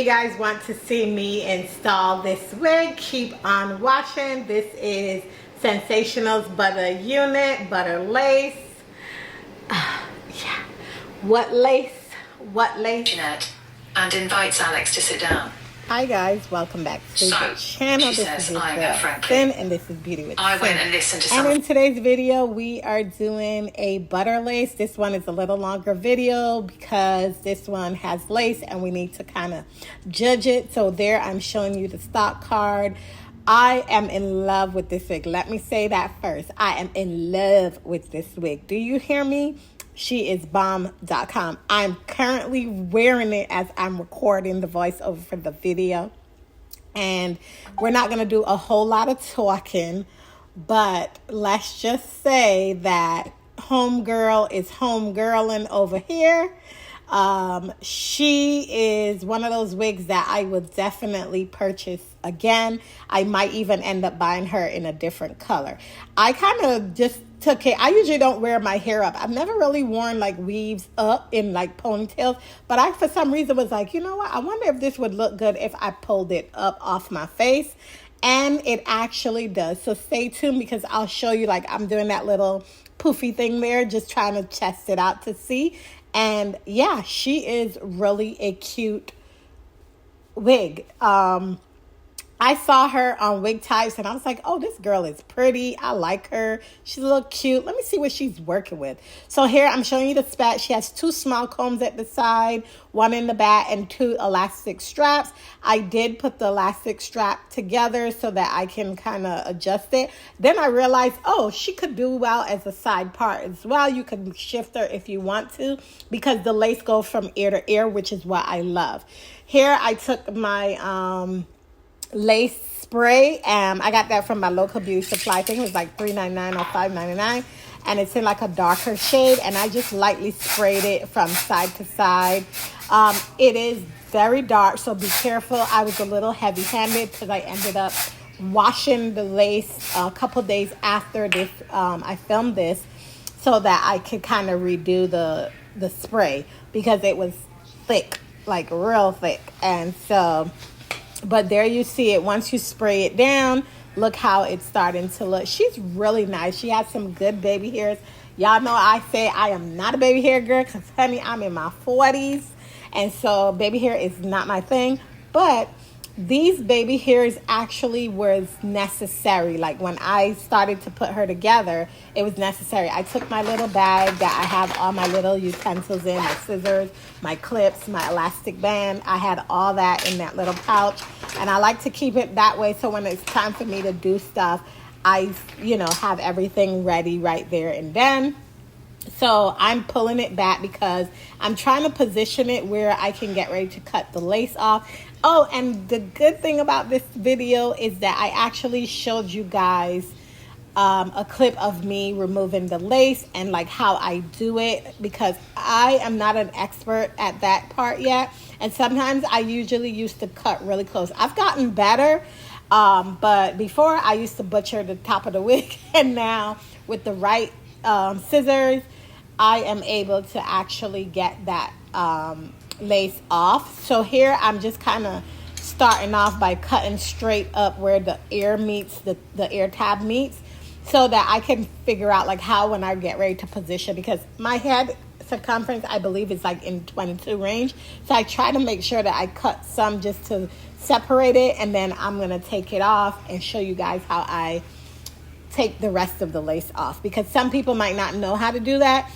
you guys want to see me install this wig, keep on watching. This is Sensational's Butter Unit, Butter Lace. Yeah. What lace? What lace? And invites Alex to sit down. Hi guys, welcome back to the channel. This is Syn, and this is Beauty with I Syn. went and listened to And in today's video, we are doing a butter lace. This one is a little longer video because this one has lace and we need to kind of judge it. So there, I'm showing you the stock card. I am in love with this wig. Let me say that first. I am in love with this wig. Do you hear me? She is bomb.com. I'm currently wearing it as I'm recording the voiceover for the video. And we're not going to do a whole lot of talking, but let's just say that homegirl is homegirling over here. She is one of those wigs that I would definitely purchase again. I might even end up buying her in a different color. I kind of just took it. I usually don't wear my hair up. I've never really worn like weaves up in like ponytails, but I for some reason was like, you know what? I wonder if this would look good if I pulled it up off my face. And it actually does. So stay tuned because I'll show you, like, I'm doing that little poofy thing there, just trying to test it out to see. And yeah, she is really a cute wig. I saw her on Wig Types and I was like, oh, this girl is pretty. I like her. She's a little cute. Let me see what she's working with. So here I'm showing you the spec. She has 2 small combs at the side, 1 in the back, and 2 elastic straps. I did put the elastic strap together so that I can kind of adjust it. Then I realized, oh, she could do well as a side part as well. You can shift her if you want to because the lace goes from ear to ear, which is what I love. Here I took my lace spray. I got that from my local beauty supply. I think it was like $3.99 or $5.99, and it's in like a darker shade, and I just lightly sprayed it from side to side. It is very dark, so be careful. I was a little heavy-handed because I ended up washing the lace a couple days after this. I filmed this so that I could kind of redo the spray because it was thick, like real thick. And so, but there you see it. Once you spray it down, look how it's starting to look. She's really nice. She has some good baby hairs. Y'all know I say I am not a baby hair girl because, honey, I'm in my 40s. And so baby hair is not my thing. But these baby hairs actually was necessary. Like when I started to put her together, it was necessary. I took my little bag that I have all my little utensils in, my scissors, my clips, my elastic band. I had all that in that little pouch. And I like to keep it that way so when it's time for me to do stuff, I, have everything ready right there and then. So I'm pulling it back because I'm trying to position it where I can get ready to cut the lace off. Oh, and the good thing about this video is that I actually showed you guys a clip of me removing the lace and like how I do it because I am not an expert at that part yet. And sometimes I usually used to cut really close. I've gotten better, but before I used to butcher the top of the wig, and now with the right scissors, I am able to actually get that lace off. So here I'm just kind of starting off by cutting straight up where the ear meets, the ear tab meets, so that I can figure out like how when I get ready to position, because my head circumference I believe is like in 22 range. So I try to make sure that I cut some just to separate it, and then I'm going to take it off and show you guys how I take the rest of the lace off, because some people might not know how to do that.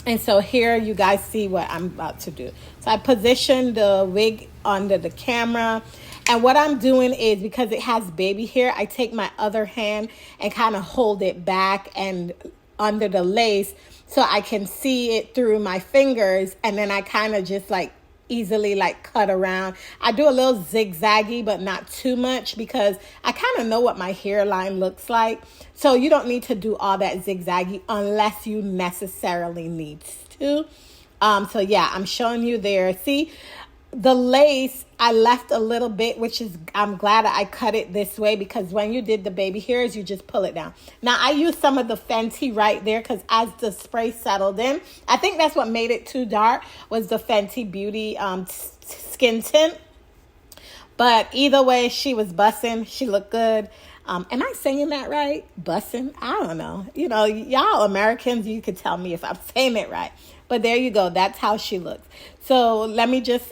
And so here you guys see what I'm about to do. So I position the wig under the camera, and what I'm doing is, because it has baby hair, I take my other hand and kind of hold it back and under the lace so I can see it through my fingers, and then I kind of just like easily like cut around. I do a little zigzaggy, but not too much because I kind of know what my hairline looks like. So you don't need to do all that zigzaggy unless you necessarily need to. So yeah, I'm showing you there. See, the lace, I left a little bit, which is, I'm glad I cut it this way, because when you did the baby hairs, you just pull it down. Now, I used some of the Fenty right there because as the spray settled in, I think that's what made it too dark, was the Fenty Beauty skin tint. But either way, she was bussing. She looked good. Am I saying that right? Bussing? I don't know. You know, y'all Americans, you could tell me if I'm saying it right. But there you go. That's how she looks. So let me just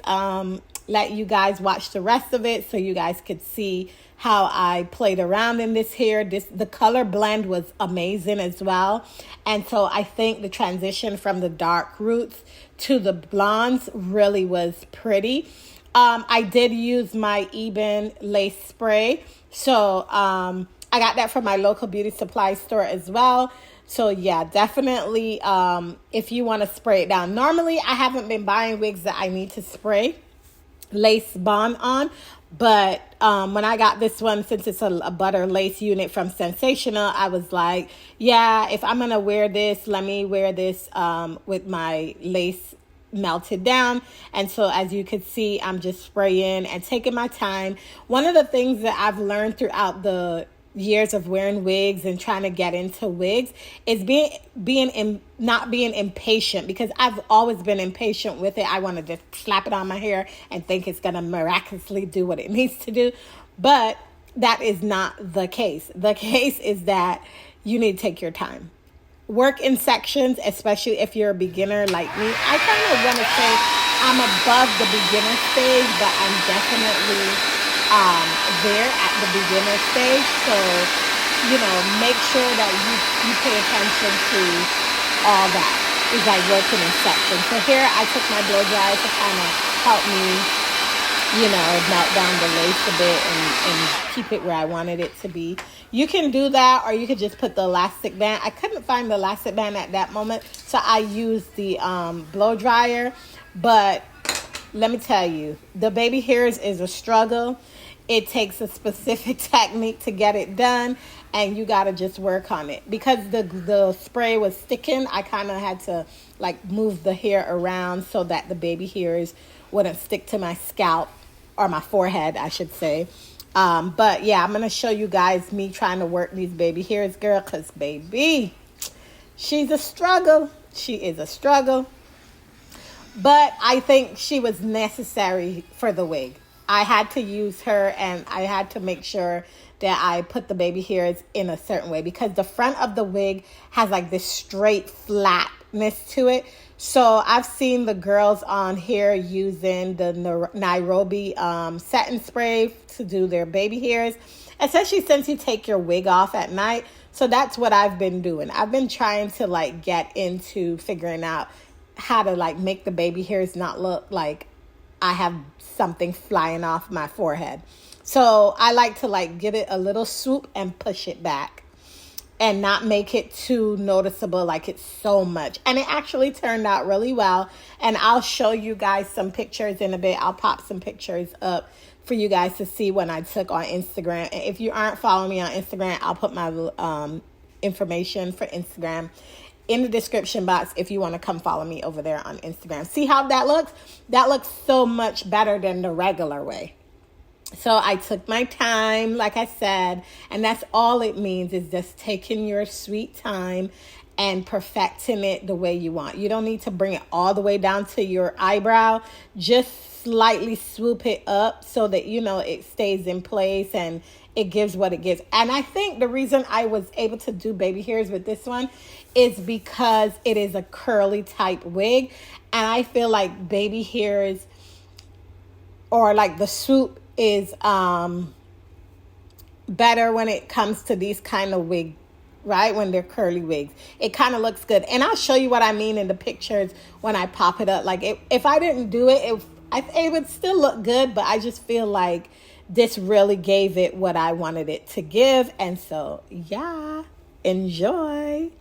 let you guys watch the rest of it so you guys could see how I played around in this hair. The color blend was amazing as well. And so I think the transition from the dark roots to the blondes really was pretty. I did use my Eben lace spray. So I got that from my local beauty supply store as well. So yeah, definitely if you want to spray it down. Normally, I haven't been buying wigs that I need to spray lace bond on. But when I got this one, since it's a butter lace unit from Sensational, I was like, yeah, if I'm going to wear this, let me wear this with my lace melted down. And so as you can see, I'm just spraying and taking my time. One of the things that I've learned throughout the years of wearing wigs and trying to get into wigs is not being impatient, because I've always been impatient with it. I want to just slap it on my hair and think it's going to miraculously do what it needs to do. But that is not the case. The case is that you need to take your time. Work in sections, especially if you're a beginner like me. I kind of want to say I'm above the beginner stage, but I'm definitely there at the beginner stage. So, you know, make sure that you pay attention to all that. It's like working in sections. So here I took my blow dryer to kind of help me, you know, melt down the lace a bit and keep it where I wanted it to be. You can do that, or you could just put the elastic band. I couldn't find the elastic band at that moment, so I used the blow dryer. But let me tell you, the baby hairs is a struggle. It takes a specific technique to get it done, and you got to just work on it. Because the spray was sticking, I kind of had to like move the hair around so that the baby hairs wouldn't stick to my scalp, or my forehead, I should say. But yeah, I'm going to show you guys me trying to work these baby hairs, girl, because baby, she's a struggle. She is a struggle. But I think she was necessary for the wig. I had to use her, and I had to make sure that I put the baby hairs in a certain way, because the front of the wig has like this straight flatness to it. So I've seen the girls on here using the Nairobi satin spray to do their baby hairs, especially since you take your wig off at night. So that's what I've been doing. I've been trying to like get into figuring out how to like make the baby hairs not look like I have something flying off my forehead. So I like to like give it a little swoop and push it back, and not make it too noticeable like it's so much. And it actually turned out really well. And I'll show you guys some pictures in a bit. I'll pop some pictures up for you guys to see when I took on Instagram. And if you aren't following me on Instagram, I'll put my information for Instagram in the description box if you want to come follow me over there on Instagram. See how that looks? That looks so much better than the regular way. So I took my time, like I said, and that's all it means, is just taking your sweet time and perfecting it the way you want. You don't need to bring it all the way down to your eyebrow. Just slightly swoop it up so that, you know, it stays in place and it gives what it gives. And I think the reason I was able to do baby hairs with this one is because it is a curly type wig. And I feel like baby hairs, or like the swoop, is better when it comes to these kind of wigs, right? When they're curly wigs, it kind of looks good. And I'll show you what I mean in the pictures when I pop it up. Like if I didn't do it, it would still look good, but I just feel like this really gave it what I wanted it to give. And so, yeah, enjoy.